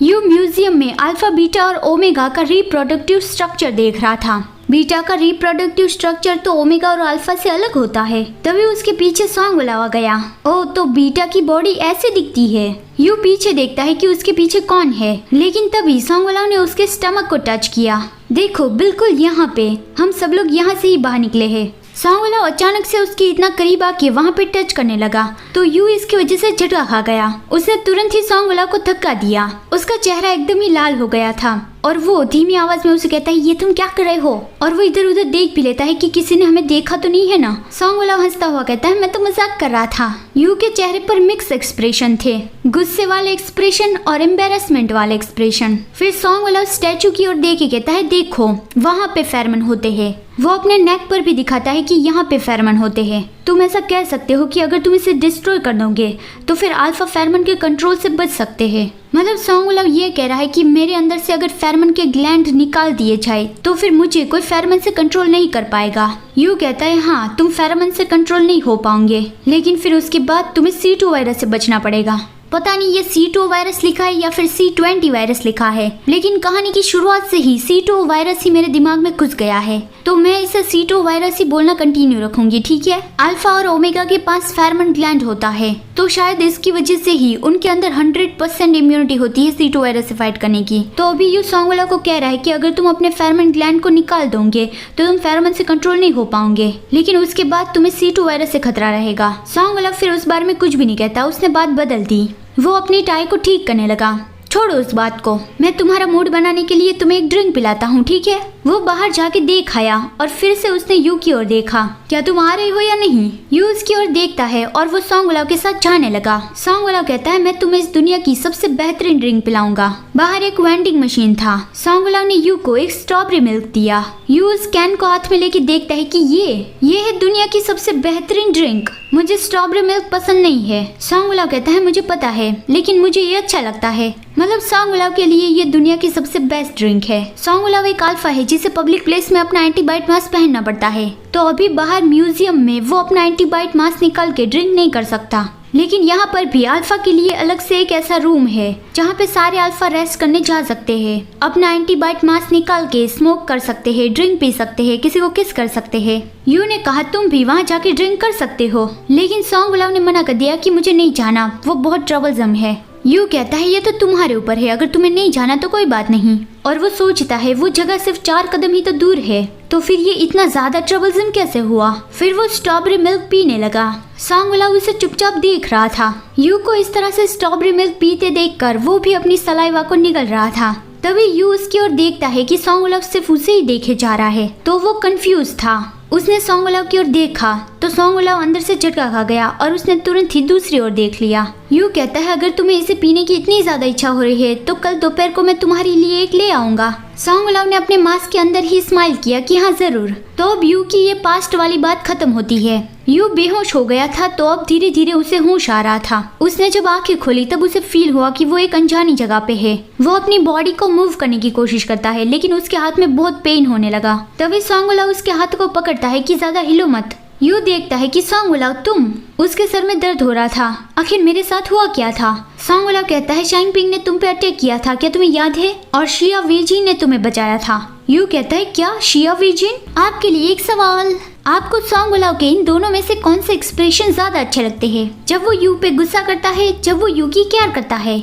You museum में alpha, beta और omega का रिप्रोडक्टिव स्ट्रक्चर देख रहा था। बीटा का रिप्रोडक्टिव स्ट्रक्चर तो ओमेगा और अल्फा से अलग होता है। तभी उसके पीछे सॉन्ग आ गया। ओह, तो बीटा की बॉडी ऐसे दिखती है। यू पीछे देखता है कि उसके पीछे कौन है, लेकिन तभी सॉन्ग ने उसके स्टमक को टच किया। देखो, बिल्कुल यहाँ पे हम सब लोग यहाँ से ही बाहर निकले हैं। सॉन्ग अचानक से उसके इतना करीब आके वहाँ पे टच करने लगा तो यू इसकी वजह से झटका खा गया। उसने तुरंत ही सॉन्ग को धक्का दिया। उसका चेहरा एकदम ही लाल हो गया था और वो धीमी आवाज में उसे कहता है, ये तुम क्या कर रहे हो? और वो इधर उधर देख भी लेता है कि किसी ने हमें देखा तो नहीं है ना। सॉन्ग हंसता हुआ कहता है, मैं तो मजाक कर रहा था। यू के चेहरे पर मिक्स एक्सप्रेशन थे, गुस्से वाले एक्सप्रेशन और एम्बेरसमेंट वाले एक्सप्रेशन। फिर सॉन्ग स्टैचू की ओर देख के कहता है, देखो वहाँ पे फेरमन होते हैं। वो अपने नेक पर भी दिखाता है कि यहाँ पे फेरमन होते हैं। तुम ऐसा कह सकते हो कि अगर तुम इसे डिस्ट्रॉय कर दोगे तो फिर अल्फा फेरमन के कंट्रोल से बच सकते हैं। मतलब सॉन्ग ये कह रहा है कि मेरे अंदर से अगर फेरमन के ग्लैंड निकाल दिए जाए तो फिर मुझे कोई फेरमन से कंट्रोल नहीं कर पाएगा। यू कहता है, हाँ तुम फेरमन से कंट्रोल नहीं हो पाओगे, लेकिन फिर उसके बाद तुम्हें C2 वायरस से बचना पड़ेगा। पता नहीं ये C2 वायरस लिखा है या फिर C20 वायरस लिखा है, लेकिन कहानी की शुरुआत से ही C2 वायरस ही मेरे दिमाग में घुस गया है, तो मैं इसे C2 वायरस ही बोलना कंटिन्यू रखूंगी, ठीक है। अल्फा और ओमेगा के पास फेरमन ग्लैंड होता है, तो शायद इसकी वजह से ही उनके अंदर 100% इम्यूनिटी होती है C2 वायरस से फाइट करने की। तो अभी यू सॉन्ग को कह रहा है कि अगर तुम अपने फेरमन ग्लैंड को निकाल दोगे तो तुम फेरमन से कंट्रोल नहीं हो पाओगे, लेकिन उसके बाद तुम्हें C2 वायरस से खतरा रहेगा। सॉन्ग फिर उस बारे में कुछ भी नहीं कहता, उसने बात बदल दी। वो अपनी टाई को ठीक करने लगा। छोड़ो उस बात को, मैं तुम्हारा मूड बनाने के लिए तुम्हें एक ड्रिंक पिलाता हूँ, ठीक है। वो बाहर जाके देख आया और फिर से उसने यू की ओर देखा, क्या तुम आ रहे हो या नहीं। यू उसकी ओर देखता है और वो सॉन्ग के साथ जाने लगा। सॉन्ग कहता है, मैं तुम्हें इस दुनिया की सबसे बेहतरीन ड्रिंक पिलाऊंगा। बाहर एक वेंडिंग मशीन था। सॉन्ग ने यू को एक स्ट्रॉबेरी मिल्क दिया। यू उस कैन को हाथ में लेके देखता है कि ये है दुनिया की सबसे बेहतरीन ड्रिंक। मुझे स्ट्रॉबेरी मिल्क पसंद नहीं है। सॉन्ग कहता है, मुझे पता है, लेकिन मुझे ये अच्छा लगता है। मतलब सॉन्ग के लिए ये दुनिया की सबसे बेस्ट ड्रिंक है। सॉन्ग एक अल्फा है जिसे पब्लिक प्लेस में अपना एंटीबायोट मास्क पहनना पड़ता है, तो अभी बाहर म्यूजियम में वो अपना एंटीबायोट मास्क निकाल के ड्रिंक नहीं कर सकता। लेकिन यहाँ पर भी अल्फा के लिए अलग से एक ऐसा रूम है जहाँ पे सारे अल्फा रेस्ट करने जा सकते हैं, अपना एंटीबायोट मास्क निकाल के स्मोक कर सकते हैं, ड्रिंक पी सकते हैं, किसी को किस कर सकते हैं। यू ने कहा, तुम भी वहाँ जाके ड्रिंक कर सकते हो, लेकिन सॉन्ग ने मना कर दिया कि मुझे नहीं जाना, वो बहुत ट्रबलसम है। यू कहता है, ये तो तुम्हारे ऊपर है, अगर तुम्हें नहीं जाना तो कोई बात नहीं। और वो सोचता है वो जगह सिर्फ 4 कदम ही तो दूर है, तो फिर ये इतना ज्यादा ट्रबलसम कैसे हुआ। फिर वो स्ट्रॉबेरी मिल्क पीने लगा। सॉन्ग उसे चुपचाप देख रहा था। यू को इस तरह से स्ट्रॉबेरी मिल्क पीते देखकर वो भी अपनी सलाइवा को निगल रहा था। तभी यू उसकी ओर देखता है कि सॉन्ग सिर्फ उसे ही देखे जा रहा है, तो वो कंफ्यूज था। उसने सॉन्ग की ओर देखा तो सॉन्ग अंदर से झटका खा गया और उसने तुरंत ही दूसरी ओर देख लिया। यू कहता है, अगर तुम्हें इसे पीने की इतनी ज्यादा इच्छा हो रही है तो कल दोपहर को मैं तुम्हारे लिए एक ले आऊंगा। सॉन्ग ने अपने मास्क के अंदर ही स्माइल किया कि हाँ जरूर। तो अब यू की ये पास्ट वाली बात खत्म होती है। यू बेहोश हो गया था, तो अब धीरे धीरे उसे होश आ रहा था। उसने जब आंखें खोली तब उसे फील हुआ कि वो एक अनजानी जगह पे है। वो अपनी बॉडी को मूव करने की कोशिश करता है, लेकिन उसके हाथ में बहुत पेन होने लगा। तभी सॉन्ग उसके हाथ को पकड़ता है कि ज्यादा हिलो मत। यू देखता है कि सॉन्ग तुम। उसके सर में दर्द हो रहा था। आखिर मेरे साथ हुआ क्या था। सॉन्ग कहता है, शाइन पिंग ने तुम पे अटैक किया था, क्या तुम्हें याद है, और शिया वेजिन ने तुम्हें बचाया था। यू कहता है, क्या शिया वेजिन। आपके लिए एक सवाल, आपको सॉन्ग के इन दोनों में से कौन से एक्सप्रेशन ज्यादा अच्छे लगते हैं, जब वो यू पे गुस्सा करता है, जब वो यू की केयर करता है।